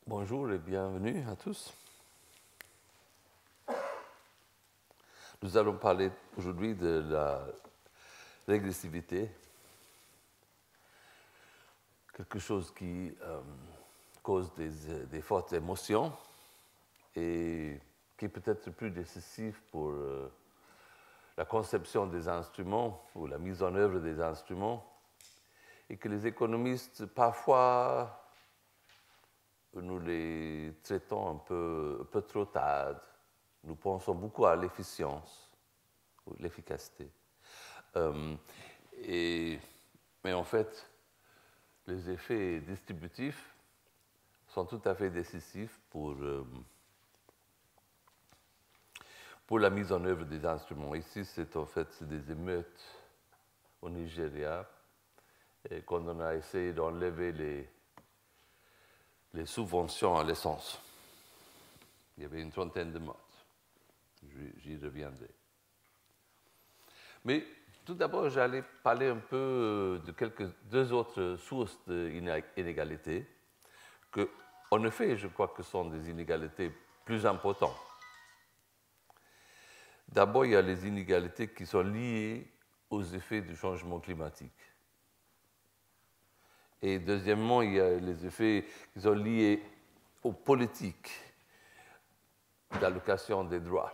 Bonjour et bienvenue à tous. Nous allons parler aujourd'hui de la régressivité, quelque chose qui cause des fortes émotions et qui est peut-être plus décisif pour la conception des instruments ou la mise en œuvre des instruments, et que les économistes, parfois, nous les traitons un peu trop tard. Nous pensons beaucoup à l'efficience, ou l'efficacité. Mais en fait, les effets distributifs sont tout à fait décisifs pour la mise en œuvre des instruments. Ici, c'est en fait des émeutes au Nigeria, et quand on a essayé d'enlever les subventions à l'essence. Il y avait une trentaine de morts. J'y reviendrai. Mais tout d'abord, j'allais parler un peu de deux autres sources d'inégalités, que, en effet, je crois que sont des inégalités plus importantes. D'abord, il y a les inégalités qui sont liées aux effets du changement climatique. Et deuxièmement, il y a les effets qui sont liés aux politiques d'allocation des droits.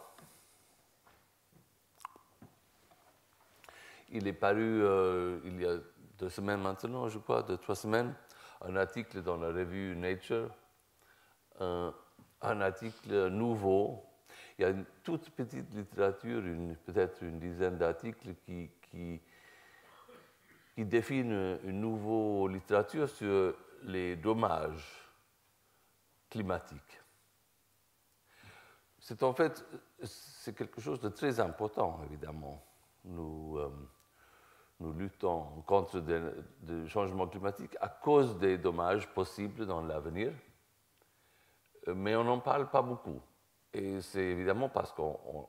Il est paru, il y a 2 semaines maintenant, je crois, 3 semaines, un article dans la revue Nature, un article nouveau. Il y a une toute petite littérature, peut-être une dizaine d'articles qui définissent une nouvelle littérature sur les dommages climatiques. C'est quelque chose de très important, évidemment. Nous luttons contre le changement climatique à cause des dommages possibles dans l'avenir, mais on n'en parle pas beaucoup. Et c'est évidemment parce qu'on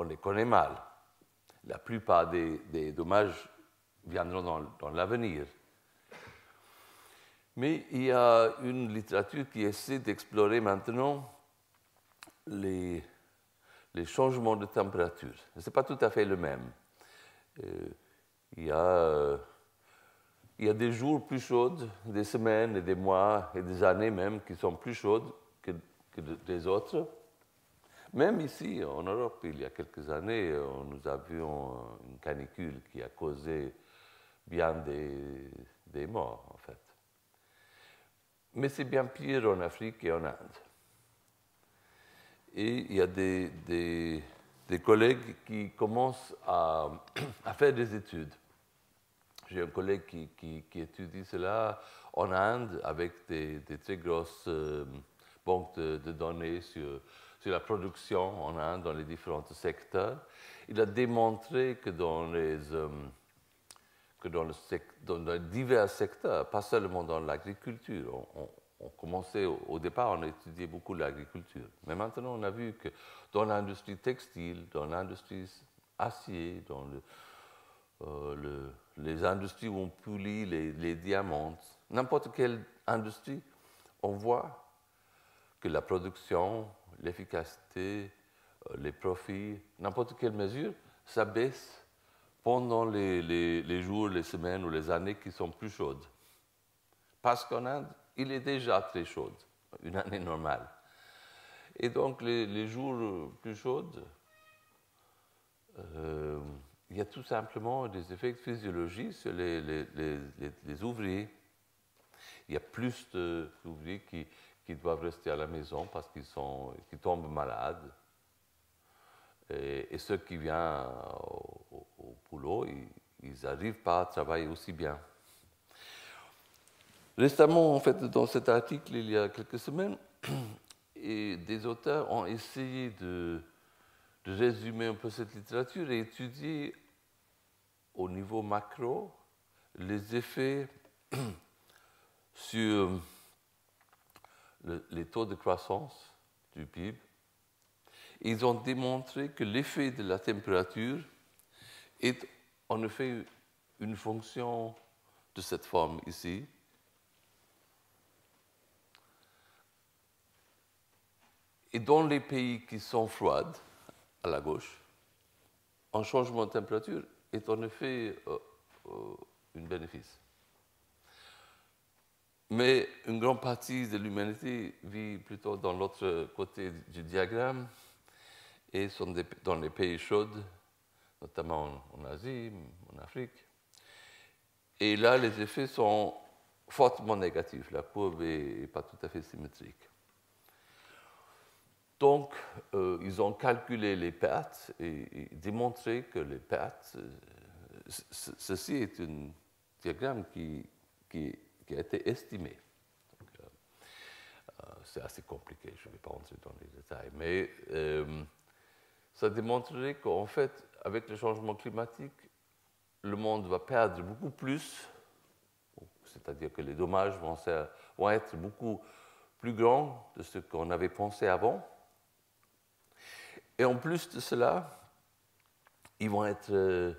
les connaît mal. La plupart des dommages viendront dans l'avenir. Mais il y a une littérature qui essaie d'explorer maintenant les changements de température. Ce n'est pas tout à fait le même. Il y a des jours plus chauds, des semaines et des mois et des années même qui sont plus chaudes que des autres. Même ici, en Europe, il y a quelques années, nous avions une canicule qui a causé bien des morts, en fait. Mais c'est bien pire en Afrique et en Inde. Et il y a des collègues qui commencent à faire des études. J'ai un collègue qui étudie cela en Inde avec des très grosses banques de données sur la production en Inde dans les différents secteurs. Il a démontré que dans les divers secteurs, pas seulement dans l'agriculture, on commençait au départ, on étudiait beaucoup l'agriculture. Mais maintenant, on a vu que dans l'industrie textile, dans l'industrie acier, dans les industries où on polie les diamants, n'importe quelle industrie, on voit que la production, l'efficacité, les profits, n'importe quelle mesure, ça baisse pendant les jours, les semaines ou les années qui sont plus chaudes. Parce qu'en Inde, il est déjà très chaud, une année normale. Et donc, les jours plus chauds, il y a tout simplement des effets physiologiques sur les ouvriers. Il y a plus d'ouvriers qui doivent rester à la maison parce qu'ils tombent malades. Et ceux qui viennent au boulot, ils n'arrivent pas à travailler aussi bien. Récemment, en fait, dans cet article, il y a quelques semaines, et des auteurs ont essayé de résumer un peu cette littérature et étudier au niveau macro les effets sur les taux de croissance du PIB. Ils ont démontré que l'effet de la température est en effet une fonction de cette forme ici. Et dans les pays qui sont froids, à la gauche, un changement de température est en effet un bénéfice. Mais une grande partie de l'humanité vit plutôt dans l'autre côté du diagramme et sont dans les pays chauds, notamment en Asie, en Afrique. Et là, les effets sont fortement négatifs. La courbe n'est pas tout à fait symétrique. Donc, ils ont calculé les pertes et démontré que les pertes, ceci est un diagramme qui a été estimé. C'est assez compliqué, je ne vais pas entrer dans les détails, mais ça démontrerait qu'en fait, avec le changement climatique, le monde va perdre beaucoup plus, c'est-à-dire que les dommages vont être beaucoup plus grands de ce qu'on avait pensé avant. Et en plus de cela, ils vont être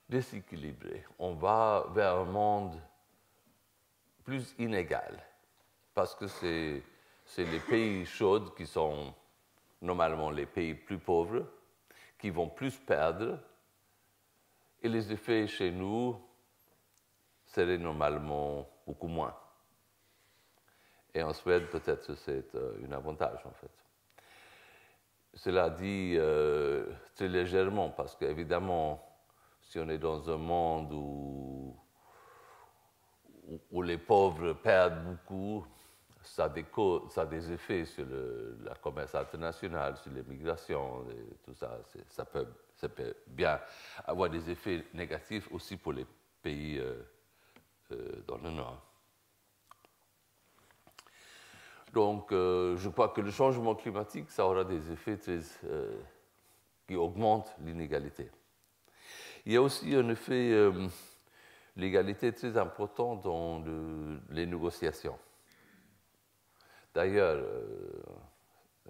déséquilibrés. On va vers un monde plus inégal, parce que c'est les pays chauds qui sont normalement les pays plus pauvres, qui vont plus perdre, et les effets chez nous seraient normalement beaucoup moins. Et en Suède, peut-être c'est un avantage, en fait. Cela dit très légèrement, parce qu'évidemment, si on est dans un monde où les pauvres perdent beaucoup, ça a des effets sur la commerce international, sur les migrations, et tout ça. Ça peut bien avoir des effets négatifs aussi pour les pays dans le Nord. Donc, je crois que le changement climatique, ça aura des effets qui augmentent l'inégalité. Il y a aussi un effet l'égalité très important dans les négociations. D'ailleurs,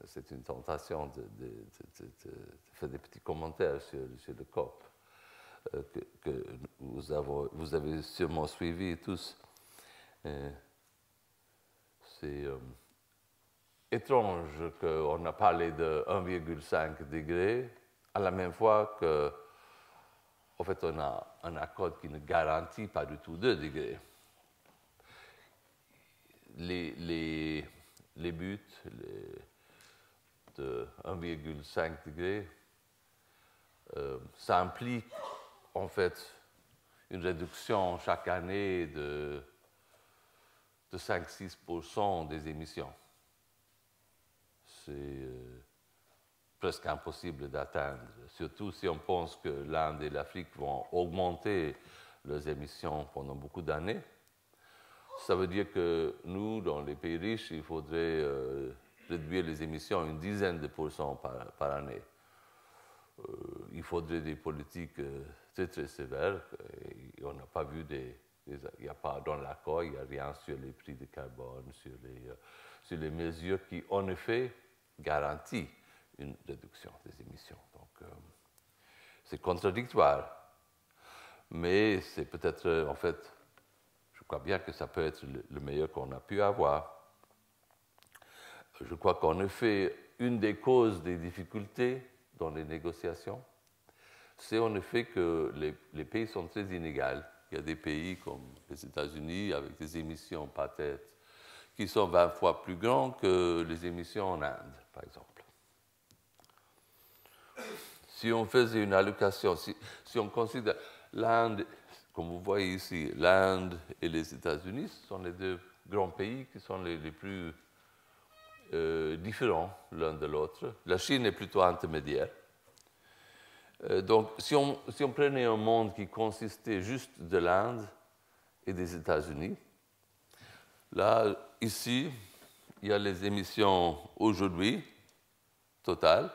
c'est une tentation de faire des petits commentaires sur le COP que vous avez sûrement suivi tous. C'est étrange qu'on a parlé de 1,5 degré à la même fois que, en fait, on a un accord qui ne garantit pas du tout 2 degrés. Les buts de 1,5 degré, ça implique en fait une réduction chaque année de 5-6% des émissions. C'est presque impossible d'atteindre, surtout si on pense que l'Inde et l'Afrique vont augmenter leurs émissions pendant beaucoup d'années. Ça veut dire que nous, dans les pays riches, il faudrait réduire les émissions une dizaine de pourcents par année. Il faudrait des politiques très, très sévères. Et on n'a pas vu il n'y a pas dans l'accord, il n'y a rien sur les prix de carbone, sur les mesures qui, en effet, garantissent une réduction des émissions. Donc, c'est contradictoire. Mais c'est peut-être, en fait, je crois bien que ça peut être le meilleur qu'on a pu avoir. Je crois qu'en effet, une des causes des difficultés dans les négociations, c'est en effet que les pays sont très inégaux. Il y a des pays comme les États-Unis avec des émissions par tête qui sont 20 fois plus grandes que les émissions en Inde, par exemple. Si on faisait une allocation, si on considère l'Inde, comme vous voyez ici, l'Inde et les États-Unis sont les deux grands pays qui sont les plus différents l'un de l'autre. La Chine est plutôt intermédiaire. Donc, si on prenait un monde qui consistait juste de l'Inde et des États-Unis, là, ici, il y a les émissions aujourd'hui, totales.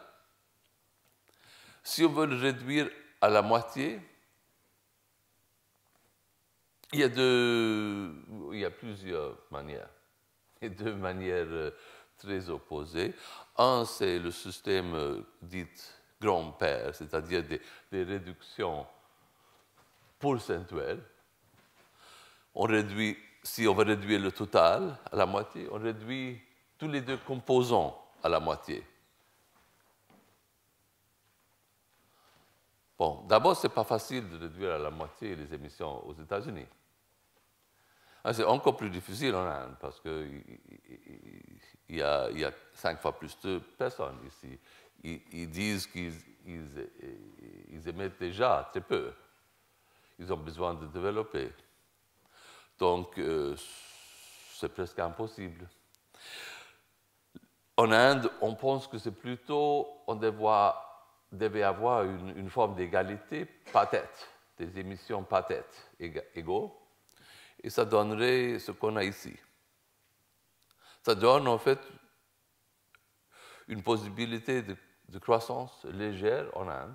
Si on veut le réduire à la moitié, il y a plusieurs manières. Il y a 2 manières très opposées. Un, c'est le système dit grand-père, c'est-à-dire des réductions pourcentuelles. Si on veut réduire le total à la moitié, on réduit tous les 2 composants à la moitié. Bon, d'abord, ce n'est pas facile de réduire à la moitié les émissions aux États-Unis. C'est encore plus difficile en Inde parce qu'il y a 5 fois plus de personnes ici. Ils disent qu'ils émettent déjà très peu. Ils ont besoin de développer. Donc, c'est presque impossible. En Inde, on pense que c'est plutôt, on devait avoir une forme d'égalité par tête, des émissions par tête égaux, et ça donnerait ce qu'on a ici. Ça donne en fait une possibilité de croissance légère en Inde,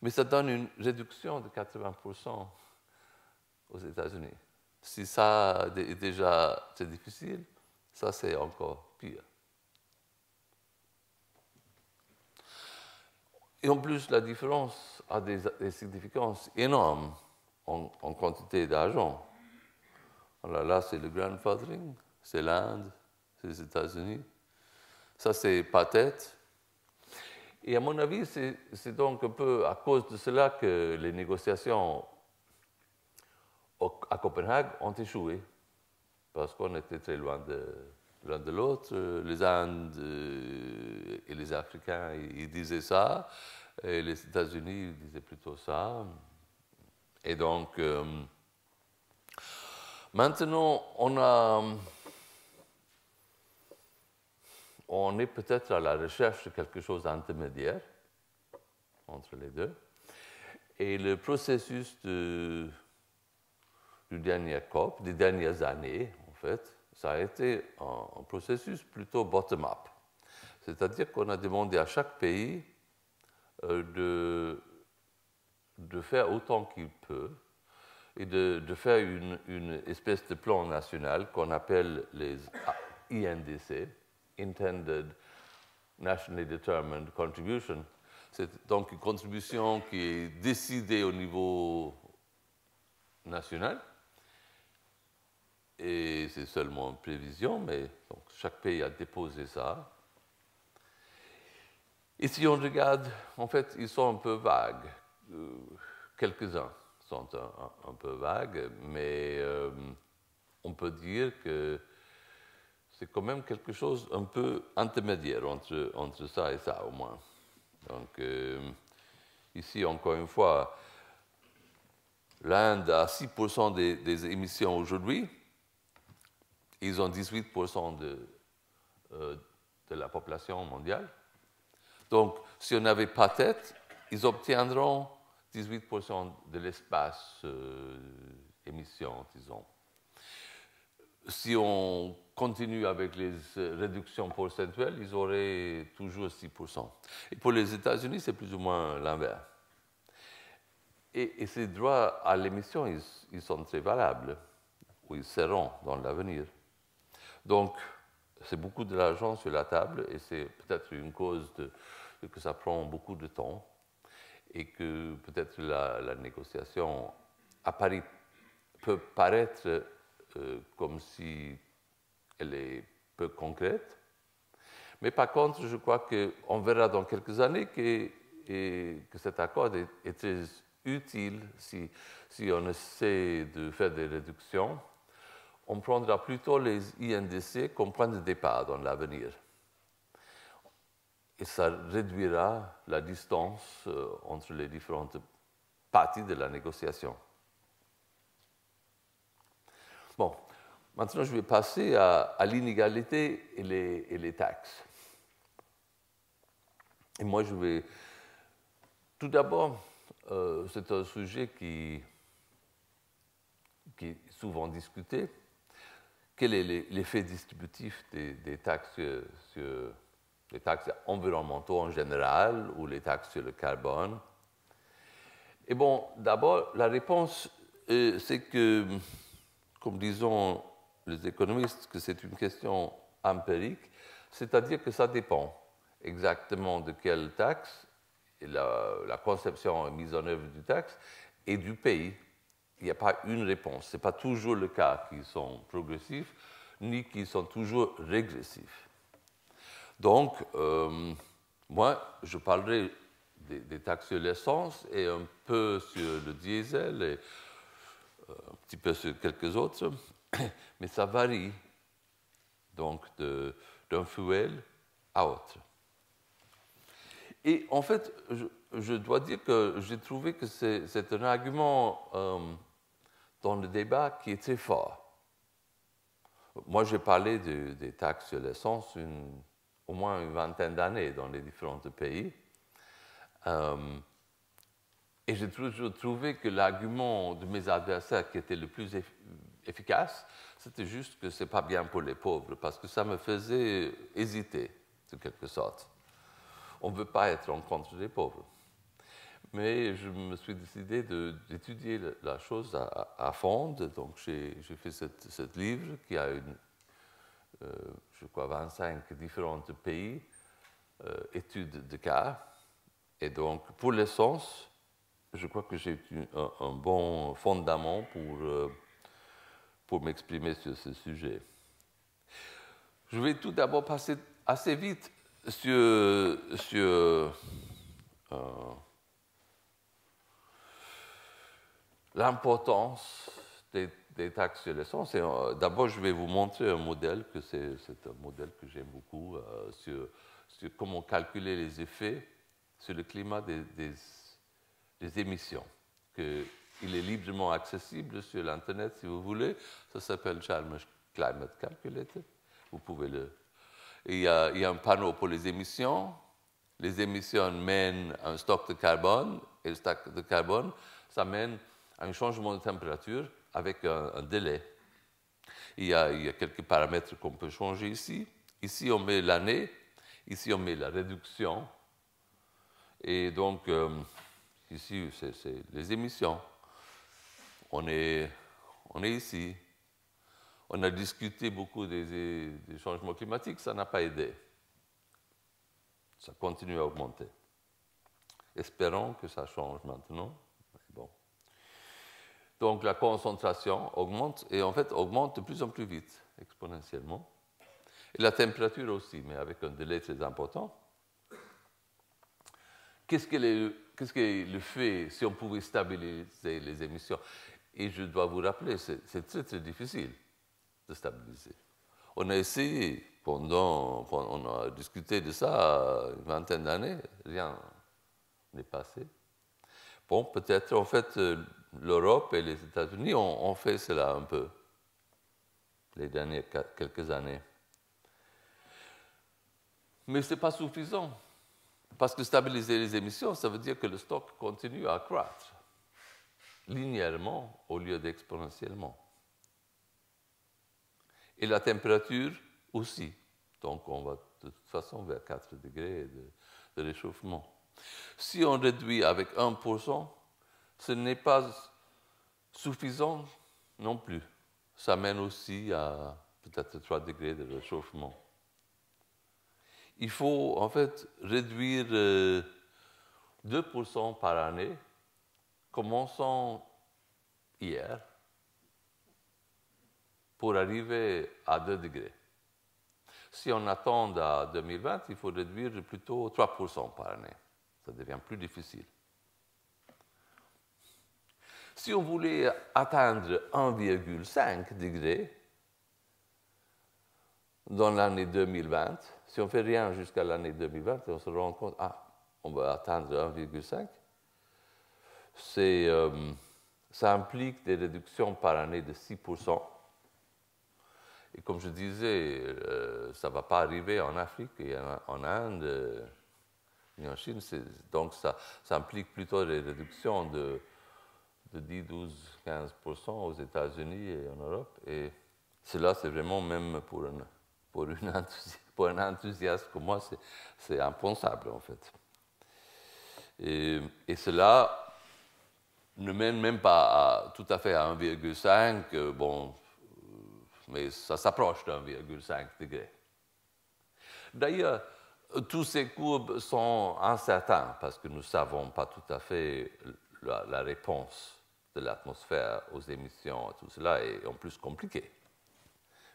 mais ça donne une réduction de 80% aux États-Unis. Si ça est déjà très difficile, ça c'est encore pire. Et en plus, la différence a des significances énormes en quantité d'argent. Alors là, c'est le grandfathering, c'est l'Inde, c'est les États-Unis. Ça, c'est par tête. Et à mon avis, c'est donc un peu à cause de cela que les négociations à Copenhague ont échoué, parce qu'on était très loin de l'un de l'autre. Les Indes et les Africains, ils disaient ça, et les États-Unis ils disaient plutôt ça. Et donc, maintenant, on est peut-être à la recherche de quelque chose d'intermédiaire entre les deux. Et le processus du dernier COP, des dernières années, en fait, ça a été un processus plutôt bottom-up. C'est-à-dire qu'on a demandé à chaque pays de faire autant qu'il peut et de faire une espèce de plan national qu'on appelle les INDC, Intended Nationally Determined Contribution. C'est donc une contribution qui est décidée au niveau national. Et c'est seulement une prévision, mais donc, chaque pays a déposé ça. Et si on regarde, en fait, ils sont un peu vagues. Quelques-uns sont un peu vagues, mais on peut dire que c'est quand même quelque chose un peu intermédiaire entre ça et ça, au moins. Donc, ici, encore une fois, l'Inde a 6% des émissions aujourd'hui. Ils ont 18% de la population mondiale. Donc, si on n'avait pas tête, ils obtiendront 18% de l'espace émission, disons. Si on continue avec les réductions procentuelles, ils auraient toujours 6%. Et pour les États-Unis, c'est plus ou moins l'inverse. Et ces droits à l'émission, ils sont très valables, ou ils seront dans l'avenir. Donc, c'est beaucoup de l'argent sur la table, et c'est peut-être une cause que ça prend beaucoup de temps, et que peut-être la négociation peut paraître comme si elle est peu concrète. Mais par contre, je crois qu'on verra dans quelques années que cet accord est très utile si on essaie de faire des réductions. On prendra plutôt les INDC comme point de départ dans l'avenir. Et ça réduira la distance entre les différentes parties de la négociation. Bon, maintenant je vais passer à l'inégalité et les taxes. Et moi je vais... Tout d'abord, c'est un sujet qui est souvent discuté. Quel est l'effet distributif des taxes sur les taxes environnementaux en général ou les taxes sur le carbone? Et bon, d'abord, la réponse, c'est que, comme disons les économistes, que c'est une question empirique, c'est-à-dire que ça dépend exactement de quelle taxe, et la conception et mise en œuvre du taxe, et du pays. Il n'y a pas une réponse. Ce n'est pas toujours le cas qu'ils sont progressifs. ni qui sont toujours régressifs. Donc, moi, je parlerai des taxes sur l'essence et un peu sur le diesel et un petit peu sur quelques autres, mais ça varie donc d'un fuel à autre. Et en fait, je dois dire que j'ai trouvé que c'est un argument dans le débat qui est très fort. Moi, j'ai parlé des taxes sur l'essence au moins une vingtaine d'années dans les différents pays. Et j'ai toujours trouvé que l'argument de mes adversaires qui était le plus efficace, c'était juste que ce n'est pas bien pour les pauvres, parce que ça me faisait hésiter, de quelque sorte. On ne veut pas être en contre des pauvres. Mais je me suis décidé d'étudier la chose à fond. Donc, j'ai fait ce livre qui a je crois, 25 différents pays, études de cas. Et donc, pour l'essence, je crois que j'ai un bon fondament pour m'exprimer sur ce sujet. Je vais tout d'abord passer assez vite sur l'importance des taxes sur l'essence. D'abord, je vais vous montrer un modèle, c'est un modèle que j'aime beaucoup, sur comment calculer les effets sur le climat des émissions. Il est librement accessible sur l'Internet, si vous voulez. Ça s'appelle Chalmers Climate Calculator. Vous pouvez il y a un panneau pour les émissions. Les émissions mènent à un stock de carbone, et le stock de carbone, ça mène à un changement de température avec un délai. Il y a quelques paramètres qu'on peut changer ici. Ici, on met l'année. Ici, on met la réduction. Et donc, ici, c'est les émissions. On est ici. On a discuté beaucoup des changements climatiques, ça n'a pas aidé. Ça continue à augmenter. Espérons que ça change maintenant. Bon. Donc la concentration augmente, et en fait augmente de plus en plus vite, exponentiellement. Et la température aussi, mais avec un délai très important. Qu'est-ce que le fait si on pouvait stabiliser les émissions? Et je dois vous rappeler, c'est très très difficile de stabiliser. On a essayé, on a discuté de ça une vingtaine d'années, rien n'est passé. Bon, peut-être en fait l'Europe et les États-Unis ont fait cela un peu les dernières quelques années. Mais ce n'est pas suffisant, parce que stabiliser les émissions, ça veut dire que le stock continue à croître linéairement au lieu d'exponentiellement. Et la température aussi. Donc on va de toute façon vers 4 degrés de réchauffement. Si on réduit avec 1%, ce n'est pas suffisant non plus. Ça mène aussi à peut-être 3 degrés de réchauffement. Il faut en fait réduire 2% par année, commençant hier, pour arriver à 2 degrés. Si on attend à 2020, il faut réduire plutôt 3% par année. Ça devient plus difficile. Si on voulait atteindre 1,5 degré dans l'année 2020, si on ne fait rien jusqu'à l'année 2020, on se rend compte, on va atteindre 1,5, ça implique des réductions par année de 6%. Et comme je disais, ça ne va pas arriver en Afrique et en Inde ni en Chine. Donc ça implique plutôt des réductions de 10, 12, 15% aux États-Unis et en Europe. Et cela, c'est vraiment, même pour un enthousiaste comme moi, c'est impensable en fait. Et cela ne mène même pas tout à fait à 1,5, bon, mais ça s'approche d'1,5 degré. D'ailleurs, tous ces courbes sont incertains parce que nous ne savons pas tout à fait la réponse de l'atmosphère aux émissions. Tout cela est en plus compliqué.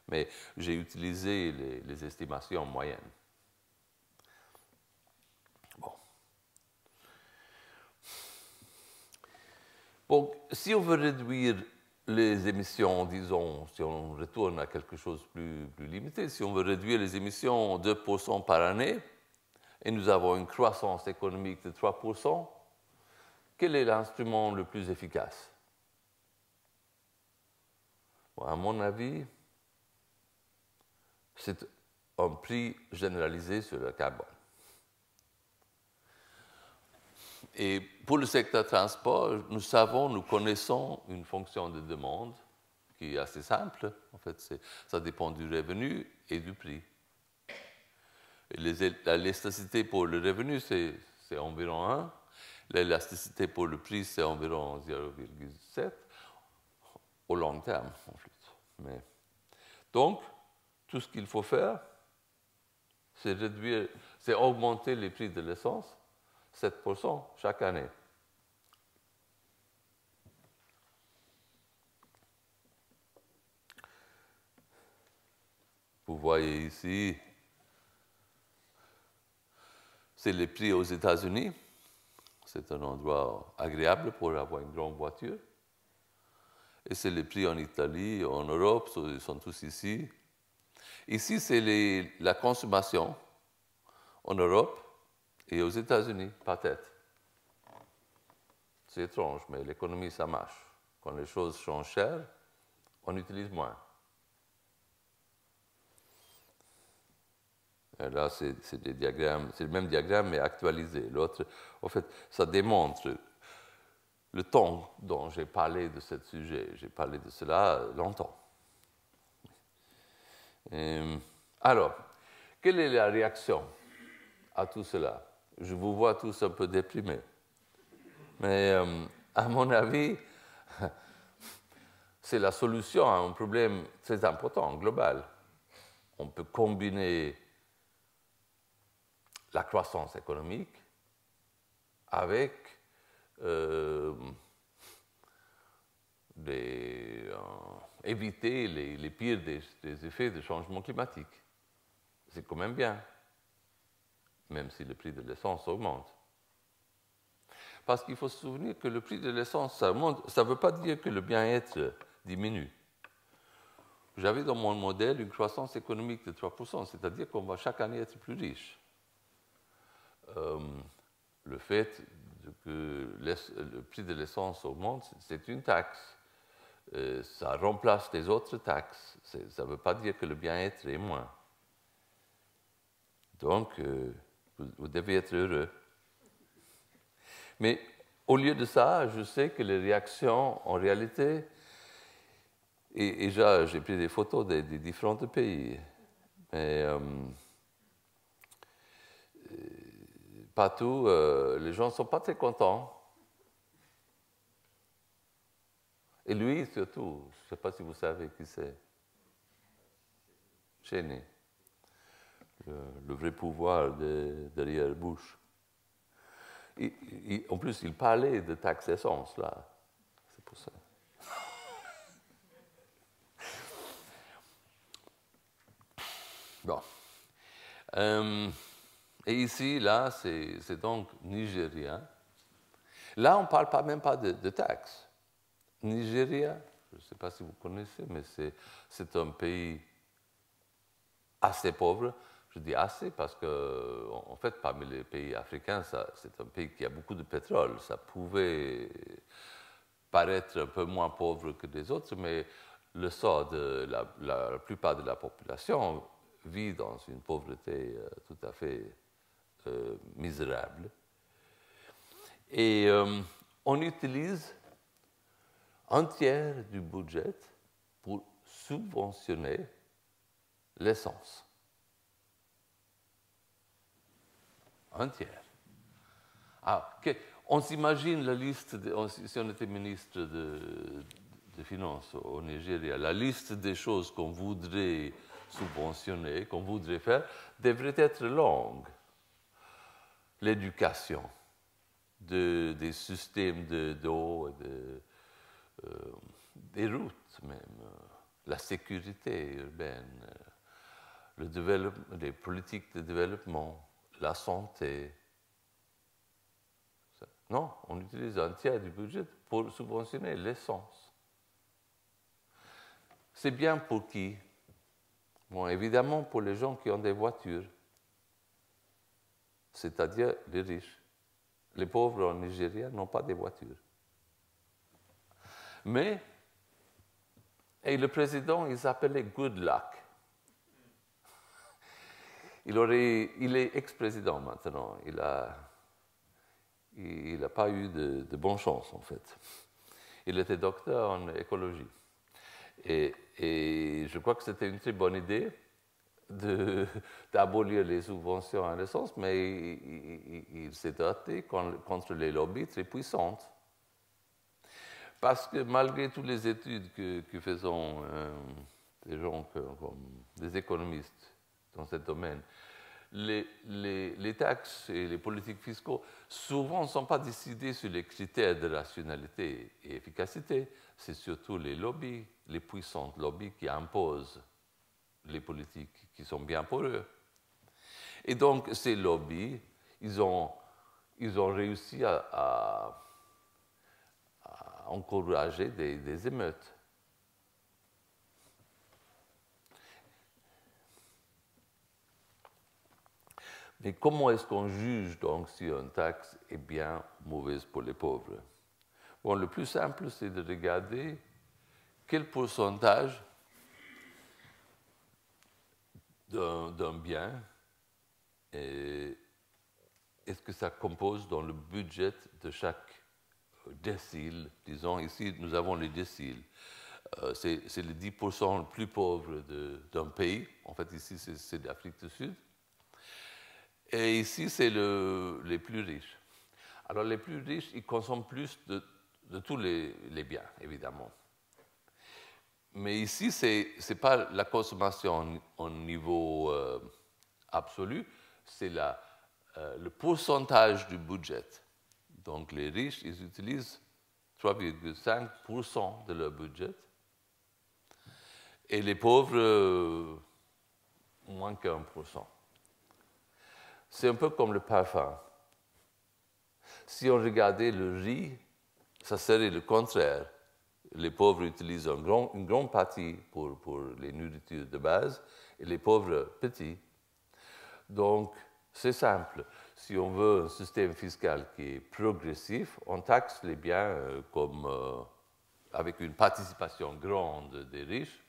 Mais j'ai utilisé les estimations moyennes. Bon. Donc, si on veut réduire les émissions, disons, si on retourne à quelque chose de plus limité, si on veut réduire les émissions de 2% par année, et nous avons une croissance économique de 3%, quel est l'instrument le plus efficace? Bon, à mon avis, c'est un prix généralisé sur le carbone. Et pour le secteur transport, nous connaissons une fonction de demande qui est assez simple. En fait, ça dépend du revenu et du prix. L'élasticité pour le revenu, c'est environ 1. L'élasticité pour le prix, c'est environ 0,7 au long terme, en fait. Donc, tout ce qu'il faut faire, c'est augmenter les prix de l'essence 7% chaque année. Vous voyez ici, c'est les prix aux États-Unis. C'est un endroit agréable pour avoir une grande voiture. Et c'est les prix en Italie, en Europe, ils sont tous ici. Ici, c'est la consommation en Europe et aux États-Unis, par tête. C'est étrange, mais l'économie, ça marche. Quand les choses sont chères, on utilise moins. Et là, c'est le même diagramme, mais actualisé. L'autre, en fait, ça démontre le temps dont j'ai parlé de ce sujet. J'ai parlé de cela longtemps. Alors, quelle est la réaction à tout cela? Je vous vois tous un peu déprimés. Mais à mon avis, c'est la solution à un problème très important, global. On peut combiner la croissance économique avec éviter les pires des effets du changement climatique. C'est quand même bien, même si le prix de l'essence augmente. Parce qu'il faut se souvenir que le prix de l'essence, ça augmente, ça ne veut pas dire que le bien-être diminue. J'avais dans mon modèle une croissance économique de 3%, c'est-à-dire qu'on va chaque année être plus riche. Le fait que le prix de l'essence augmente, c'est une taxe. Ça remplace les autres taxes. Ça ne veut pas dire que le bien-être est moins. Donc, vous devez être heureux. Mais au lieu de ça, je sais que les réactions, en réalité, et j'ai pris des photos des différents pays, mais partout, les gens ne sont pas très contents. Et lui, surtout, je ne sais pas si vous savez qui c'est. Cheney. Le vrai pouvoir derrière Bush. En plus, il parlait de taxe essence, là. C'est pour ça. Bon. Et ici, là, c'est donc Nigeria. Là, on ne parle même pas de taxes. Nigeria, je ne sais pas si vous connaissez, mais c'est un pays assez pauvre. Je dis assez parce que, en fait, parmi les pays africains, c'est un pays qui a beaucoup de pétrole. Ça pouvait paraître un peu moins pauvre que les autres, mais le sort de la plupart de la population vit dans une pauvreté tout à fait misérable. Et on utilise un tiers du budget pour subventionner l'essence. Un tiers. Ah, on s'imagine la liste, si on était ministre de Finances au Nigeria, la liste des choses qu'on voudrait subventionner, qu'on voudrait faire, devrait être longue. L'éducation, des systèmes d'eau, des routes même, la sécurité urbaine, les politiques de développement, la santé. Non, on utilise un tiers du budget pour subventionner l'essence. C'est bien pour qui? Bon, évidemment pour les gens qui ont des voitures, c'est-à-dire les riches. Les pauvres en Nigeria n'ont pas de voitures. Mais, et le président, il s'appelait Goodluck. Il est ex-président maintenant. Il n'a pas eu de bonne chance, en fait. Il était docteur en écologie. Et je crois que c'était une très bonne idée d'abolir les subventions à l'essence, mais il s'est battu contre les lobbies très puissantes. Parce que malgré toutes les études que faisons des gens comme des économistes dans ce domaine, les taxes et les politiques fiscaux souvent ne sont pas décidées sur les critères de rationalité et efficacité, c'est surtout les lobbies, les puissantes lobbies qui imposent les politiques qui sont bien pour eux. Et donc, ces lobbies, ils ont réussi à encourager des émeutes. Mais comment est-ce qu'on juge donc si une taxe est bien ou mauvaise pour les pauvres? Bon, le plus simple, c'est de regarder quel pourcentage d'un bien est-ce que ça compose dans le budget de chaque décile. Disons, ici, nous avons les déciles. C'est les 10% les plus pauvres d'un pays. En fait, ici, c'est l'Afrique du Sud. Et ici, c'est les plus riches. Alors, les plus riches, ils consomment plus de tous les biens, évidemment. Mais ici, ce n'est pas la consommation au niveau absolu, c'est le pourcentage du budget. Donc, les riches, ils utilisent 3,5% de leur budget. Et les pauvres, moins qu'1%. C'est un peu comme le parfum. Si on regardait le riz, ça serait le contraire. Les pauvres utilisent une grande partie pour les nourritures de base et les pauvres petits. Donc, c'est simple. Si on veut un système fiscal qui est progressif, on taxe les biens avec une participation grande des riches.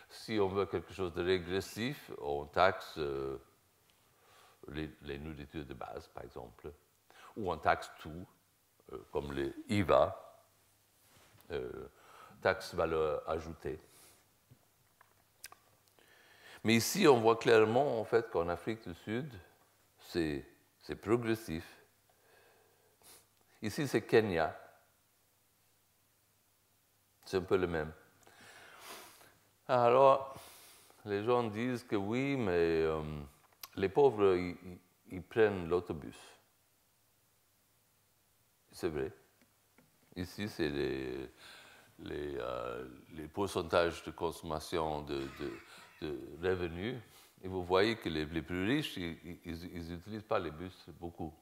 Si on veut quelque chose de régressif, on taxe les nourritures de base, par exemple. Ou on taxe tout, comme les IVA. Taxe valeur ajoutée. Mais ici, on voit clairement en fait, qu'en Afrique du Sud, c'est progressif. Ici, c'est Kenya. C'est un peu le même. Alors, les gens disent que oui, mais les pauvres, ils prennent l'autobus. C'est vrai. Ici, c'est les pourcentages de consommation de revenus. Et vous voyez que les plus riches, ils n'utilisent pas les bus beaucoup.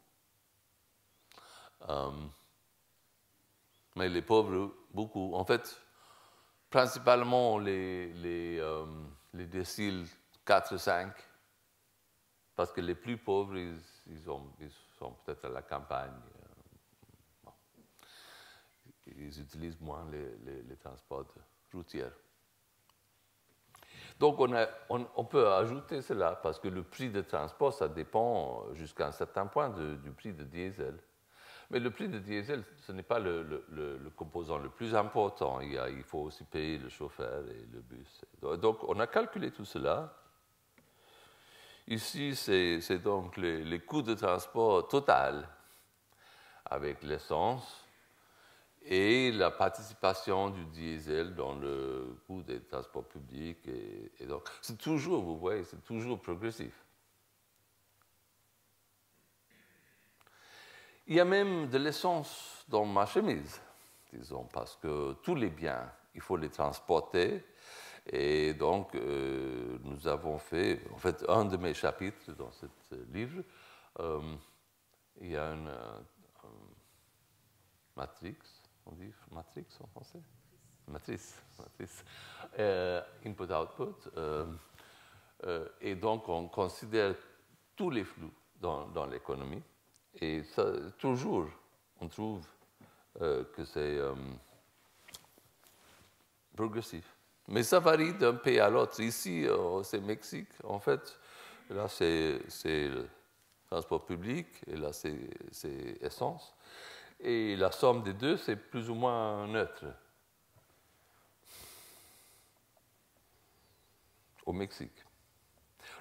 Mais les pauvres, beaucoup. En fait, principalement les déciles 4 et 5, parce que les plus pauvres, ils sont peut-être à la campagne. Ils utilisent moins les transports routiers. Donc, on peut ajouter cela, parce que le prix de transport, ça dépend jusqu'à un certain point du prix de diesel. Mais le prix de diesel, ce n'est pas le composant le plus important. Il faut aussi payer le chauffeur et le bus. Donc, on a calculé tout cela. Ici, c'est donc les coûts de transport total avec l'essence et la participation du diesel dans le coût des transports publics. Et donc, c'est toujours, vous voyez, c'est toujours progressif. Il y a même de l'essence dans ma chemise, disons, parce que tous les biens, il faut les transporter. Et donc, nous avons fait, en fait, un de mes chapitres dans ce livre, il y a une matrix, on dit matrix en français? Matrice. Input-output. Et donc, on considère tous les flux dans l'économie. Et ça, toujours, on trouve que c'est progressif. Mais ça varie d'un pays à l'autre. Ici, c'est Mexique. En fait, là, c'est le transport public, et là, c'est essence. Et la somme des deux, c'est plus ou moins neutre. Au Mexique.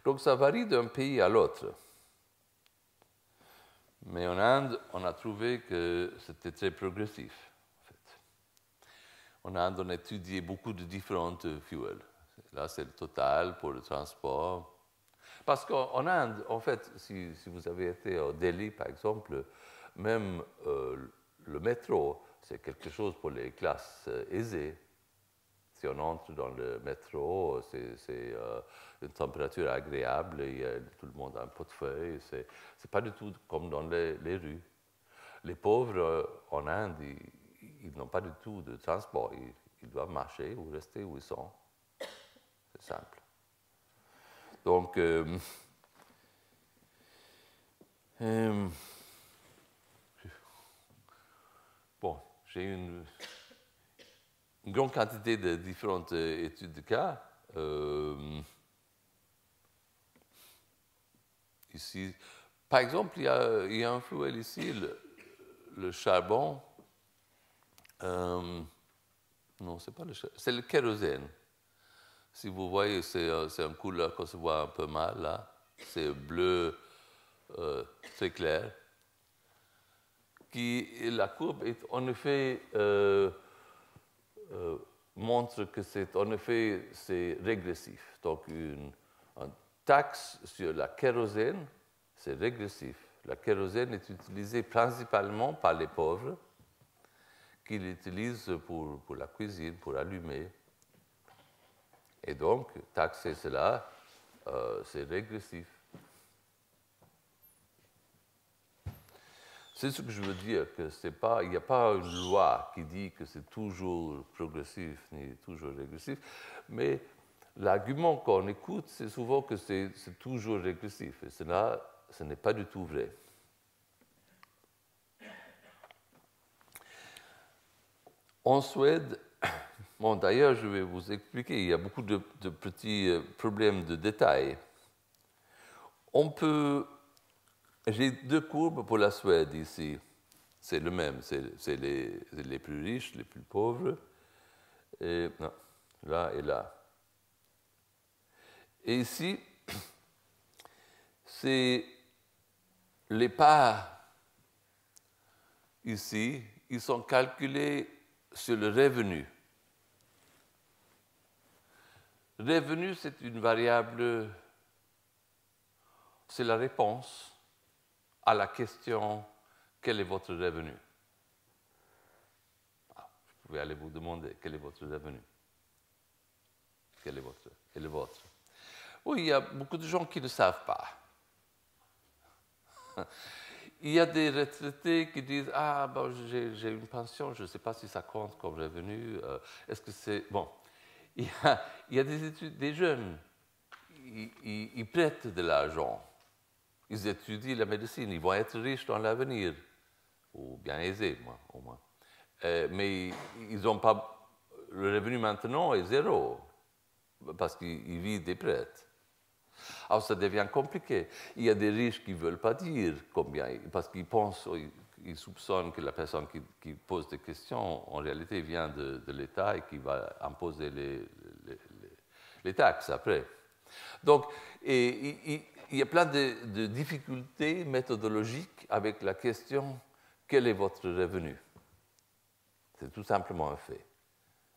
Donc, ça varie d'un pays à l'autre. Mais en Inde, on a trouvé que c'était très progressif. En fait. En Inde, on a étudié beaucoup de différentes fuels. Là, c'est le total pour le transport. Parce qu'en Inde, en fait, si vous avez été au Delhi, par exemple, même le métro, c'est quelque chose pour les classes aisées. Si on entre dans le métro, c'est une température agréable, et tout le monde a un portefeuille. C'est pas du tout comme dans les rues. Les pauvres en Inde, ils n'ont pas du tout de transport. Ils doivent marcher ou rester où ils sont. C'est simple. Donc, bon, j'ai une grande quantité de différentes études de cas. Ici, par exemple, il y a un fuel ici, le charbon. Non, c'est pas le charbon, c'est le kérosène. Si vous voyez, c'est une couleur qu'on se voit un peu mal là. C'est bleu très clair. La courbe est en effet montre que c'est en effet c'est régressif. Donc une taxe sur la kérosène, c'est régressif. La kérosène est utilisée principalement par les pauvres qui l'utilisent pour la cuisine, pour allumer. Et donc, taxer cela, c'est régressif. C'est ce que je veux dire, que il n'y a pas une loi qui dit que c'est toujours progressif ni toujours régressif, mais l'argument qu'on écoute, c'est souvent que c'est toujours régressif, et cela, ce n'est pas du tout vrai. En Suède, bon, d'ailleurs, je vais vous expliquer, il y a beaucoup de petits problèmes de détail. J'ai deux courbes pour la Suède ici. C'est le même, c'est les plus riches, les plus pauvres, et, non, là et là. Et ici, c'est les parts, ici, ils sont calculés sur le revenu. Revenu, c'est une variable, c'est la réponse à la question « Quel est votre revenu ?» Vous pouvez aller vous demander « Quel est votre revenu ?» Quel est le vôtre? Oui, il y a beaucoup de gens qui ne savent pas. Il y a des retraités qui disent « Ah, bon, j'ai une pension, je ne sais pas si ça compte comme revenu. Est-ce que c'est... » Bon, il y a des jeunes, ils prêtent de l'argent. Ils étudient la médecine, ils vont être riches dans l'avenir, ou bien aisés, au moins. Mais ils n'ont pas... Le revenu maintenant est zéro, parce qu'ils vivent des prêts. Alors ça devient compliqué. Il y a des riches qui ne veulent pas dire combien, parce qu'ils pensent, ils soupçonnent que la personne qui pose des questions, en réalité, vient de l'État et qui va imposer les taxes après. Donc, il y a plein de difficultés méthodologiques avec la question « Quel est votre revenu ?» C'est tout simplement un fait.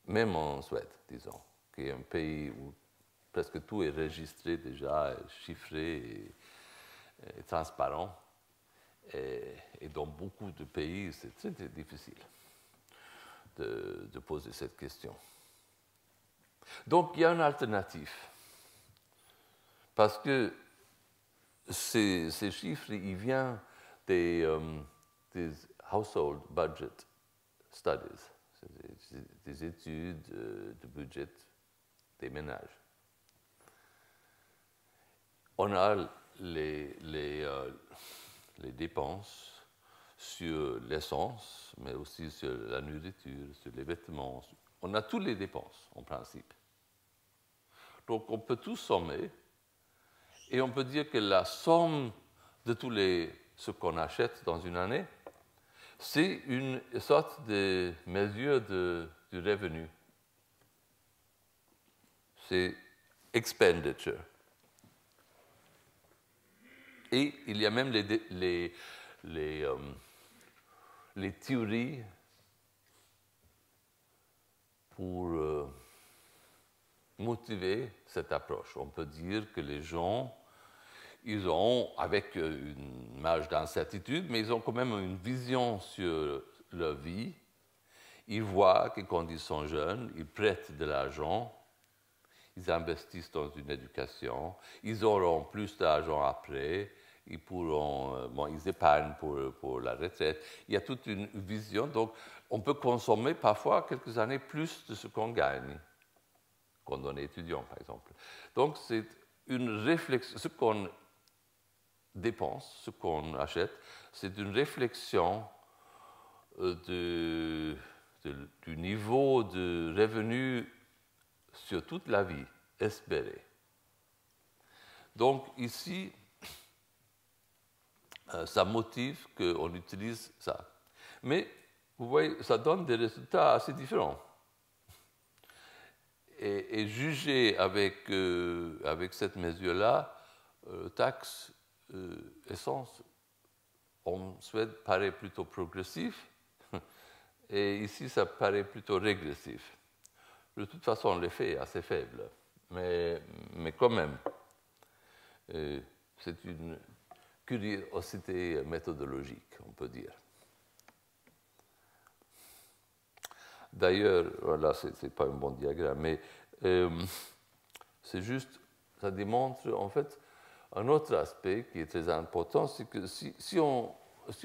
Même en Suède, disons, qui est un pays où presque tout est enregistré déjà, chiffré et transparent. Et dans beaucoup de pays, c'est très difficile de poser cette question. Donc, il y a une alternative. Parce que ces chiffres, ils viennent des household budget studies, des études de budget des ménages. On a les dépenses sur l'essence, mais aussi sur la nourriture, sur les vêtements. On a toutes les dépenses, en principe. Donc, on peut tout sommer et on peut dire que la somme de ce qu'on achète dans une année, c'est une sorte de mesure du revenu. C'est expenditure. Et il y a même les théories pour motiver cette approche. On peut dire que les gens, ils ont, avec une marge d'incertitude, mais ils ont quand même une vision sur leur vie. Ils voient que quand ils sont jeunes, ils prêtent de l'argent, ils investissent dans une éducation, ils auront plus d'argent après, ils ils épargnent pour la retraite. Il y a toute une vision, donc on peut consommer parfois quelques années plus de ce qu'on gagne quand on est étudiant, par exemple. Donc c'est une réflexion, ce qu'on dépense, ce qu'on achète, c'est une réflexion du niveau de revenu sur toute la vie espérée. Donc ici, ça motive qu'on utilise ça. Mais vous voyez, ça donne des résultats assez différents. Et juger avec cette mesure-là, taxe essence, en Suède, paraît plutôt progressif, et ici, ça paraît plutôt régressif. De toute façon, l'effet est assez faible, mais quand même, c'est une curiosité méthodologique, on peut dire. D'ailleurs, voilà, ce n'est pas un bon diagramme, mais c'est juste, ça démontre en fait un autre aspect qui est très important, c'est que si on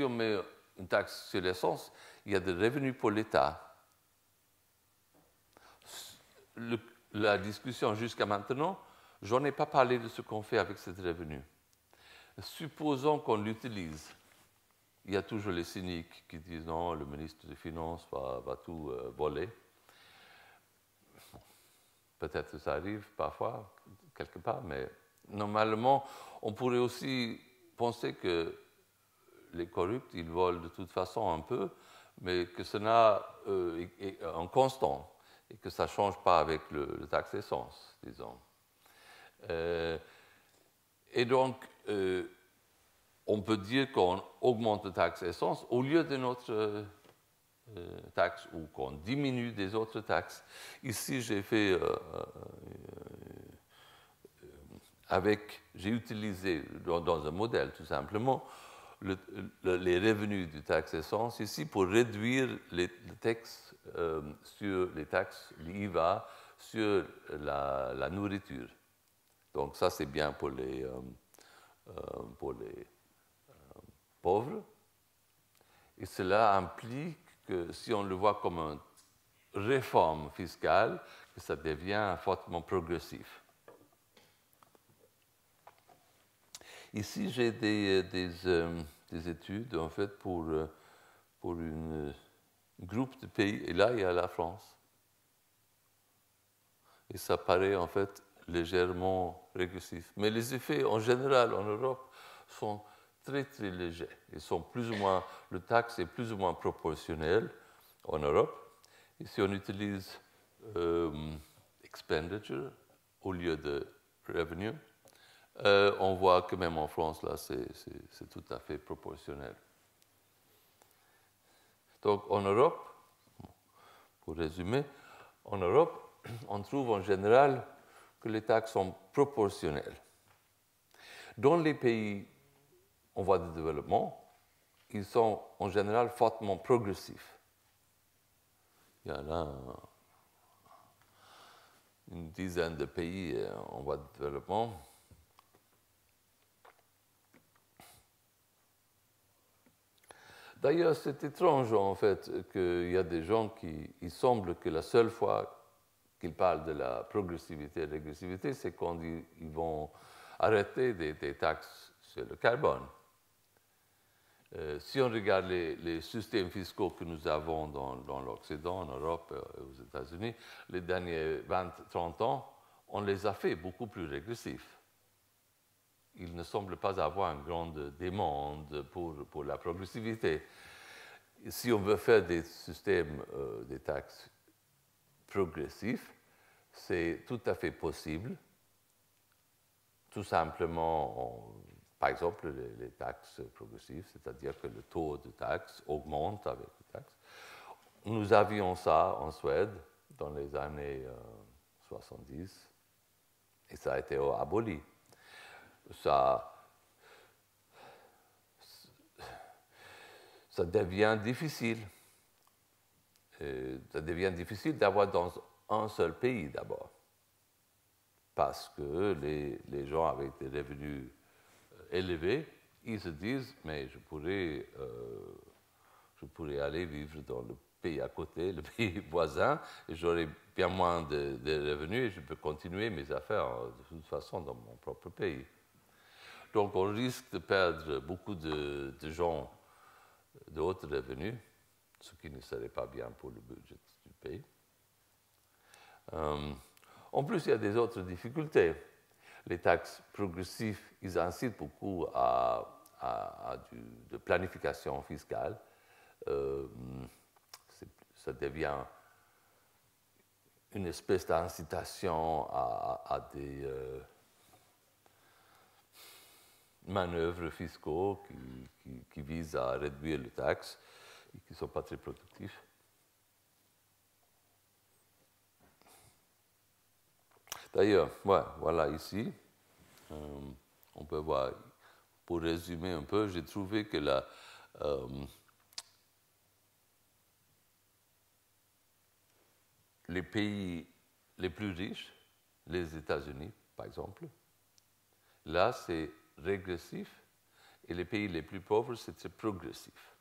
met une taxe sur l'essence, il y a des revenus pour l'État. La discussion jusqu'à maintenant, je n'en ai pas parlé de ce qu'on fait avec ces revenus. Supposons qu'on l'utilise. Il y a toujours les cyniques qui disent non, le ministre des Finances va tout voler. Bon, peut-être que ça arrive parfois, quelque part, mais normalement, on pourrait aussi penser que les corrupts, ils volent de toute façon un peu, mais que cela est en constant et que ça ne change pas avec le taxe essence, disons. Et donc, on peut dire qu'on augmente la taxe essence au lieu de notre taxe ou qu'on diminue des autres taxes. Ici, j'ai fait j'ai utilisé dans un modèle tout simplement les revenus du taxe essence ici pour réduire les taxes sur l'IVA sur la nourriture. Donc ça, c'est bien pour les pauvres. Et cela implique que si on le voit comme une réforme fiscale, que ça devient fortement progressif. Ici, j'ai des études en fait pour un groupe de pays. Et là, il y a la France. Et ça paraît en fait légèrement régressif. Mais les effets en général en Europe sont très très légers. Ils sont plus ou moins, le taxe est plus ou moins proportionnel en Europe. Et si on utilise expenditure au lieu de revenue, on voit que même en France, là, c'est tout à fait proportionnel. Donc en Europe, pour résumer, en Europe, on trouve en général que les taxes sont proportionnelles. Dans les pays en voie de développement, ils sont en général fortement progressifs. Il y a là une dizaine de pays en voie de développement. D'ailleurs, c'est étrange en fait qu'il y a des gens qui, il semble que la seule fois qu'ils parlent de la progressivité et régressivité, c'est quand ils vont arrêter des taxes sur le carbone. Si on regarde les systèmes fiscaux que nous avons dans l'Occident, en Europe et aux États-Unis, les derniers 20-30 ans, on les a fait beaucoup plus régressifs. Il ne semble pas avoir une grande demande pour la progressivité. Si on veut faire des systèmes, des taxes progressifs, c'est tout à fait possible. Tout simplement, par exemple, les taxes progressives, c'est-à-dire que le taux de taxe augmente avec les taxes. Nous avions ça en Suède dans les années 70 et ça a été aboli. Ça devient difficile. Ça devient difficile d'avoir dans un seul pays d'abord, parce que les gens avec des revenus élevés, ils se disent, mais je pourrais aller vivre dans le pays à côté, le pays voisin, et j'aurai bien moins de revenus et je peux continuer mes affaires de toute façon dans mon propre pays. Donc on risque de perdre beaucoup de gens de haut revenus, ce qui ne serait pas bien pour le budget du pays. En plus, il y a des autres difficultés. Les taxes progressives, ils incitent beaucoup à de planification fiscale. Ça devient une espèce d'incitation à des manœuvres fiscaux qui visent à réduire les taxes et qui ne sont pas très productifs. D'ailleurs, ouais, voilà ici, on peut voir, pour résumer un peu, j'ai trouvé que les pays les plus riches, les États-Unis par exemple, là c'est régressif, et les pays les plus pauvres, c'est progressif.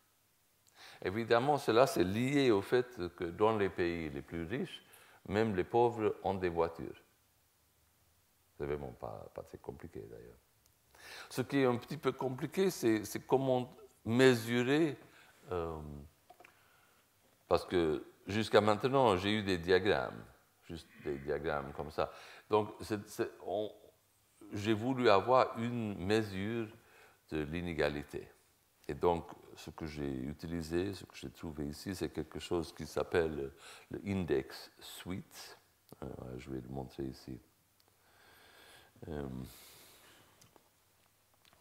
Évidemment, cela c'est lié au fait que dans les pays les plus riches, même les pauvres ont des voitures. C'est vraiment pas très compliqué d'ailleurs. Ce qui est un petit peu compliqué, c'est comment mesurer, parce que jusqu'à maintenant, j'ai eu des diagrammes, juste des diagrammes comme ça. Donc, j'ai voulu avoir une mesure de l'inégalité. Et donc, ce que j'ai utilisé, ce que j'ai trouvé ici, c'est quelque chose qui s'appelle le index suite. Je vais le montrer ici.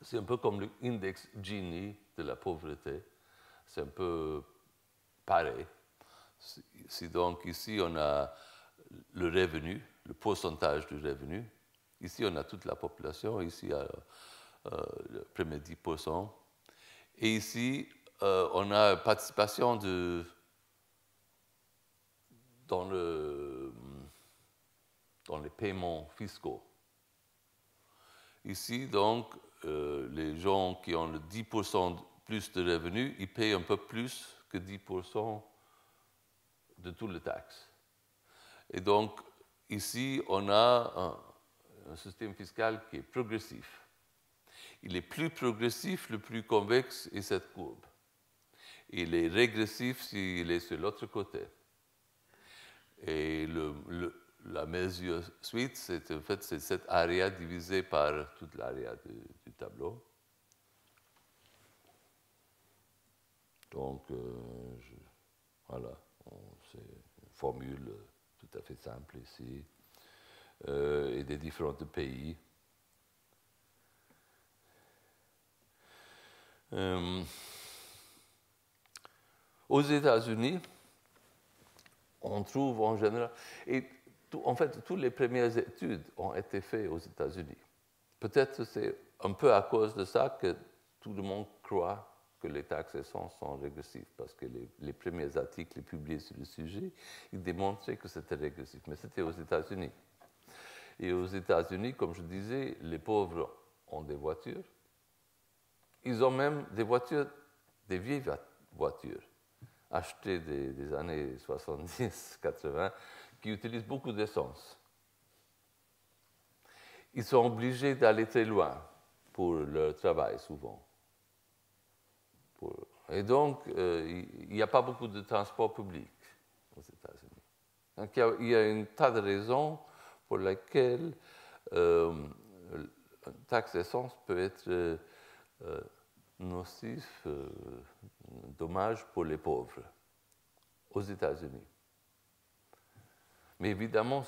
C'est un peu comme l'index Gini de la pauvreté. C'est un peu pareil. Donc ici, on a le revenu, le pourcentage du revenu. Ici, on a toute la population. Ici, il y a le premier 10%. Et ici, on a participation dans les paiements fiscaux. Ici, donc, les gens qui ont le 10% plus de revenus, ils payent un peu plus que 10% de toutes les taxes. Et donc, ici, on a un système fiscal qui est progressif. Il est plus progressif, le plus convexe est cette courbe. Il est régressif s'il est sur l'autre côté. Et la mesure suite, c'est en fait cette area divisée par toute l'area du tableau. Donc, voilà, c'est une formule tout à fait simple ici, et des différents pays. Aux États-Unis, on trouve en général, et en fait, toutes les premières études ont été faites aux États-Unis. Peut-être c'est un peu à cause de ça que tout le monde croit que les taxes essence sont régressives, parce que les premiers articles publiés sur le sujet, ils démontraient que c'était régressif, mais c'était aux États-Unis. Et aux États-Unis, comme je disais, les pauvres ont des voitures. Ils ont même des voitures, des vieilles voitures, achetées des années 70-80, qui utilisent beaucoup d'essence. Ils sont obligés d'aller très loin pour leur travail, souvent. Et donc, il n'y a pas beaucoup de transport public aux États-Unis. Donc, il y a un tas de raisons pour lesquelles une taxe d'essence peut être nocif, dommage pour les pauvres aux États-Unis. Mais évidemment,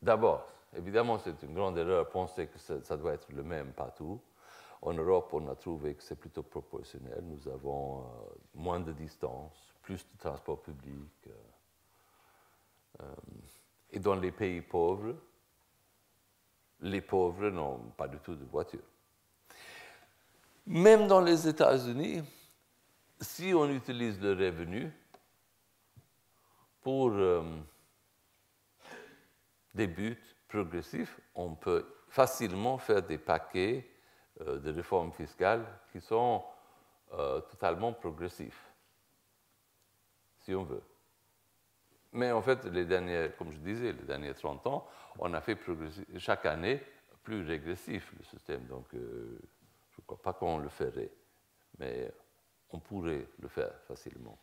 d'abord, évidemment, c'est une grande erreur de penser que ça doit être le même partout. En Europe, on a trouvé que c'est plutôt proportionnel. Nous avons moins de distance, plus de transport public. Et dans les pays pauvres, les pauvres n'ont pas du tout de voiture. Même dans les États-Unis, si on utilise le revenu pour des buts progressifs, on peut facilement faire des paquets de réformes fiscales qui sont totalement progressifs, si on veut. Mais en fait, comme je disais, les derniers 30 ans, on a fait chaque année plus régressif le système. Donc, je ne crois pas qu'on le ferait, mais on pourrait le faire facilement.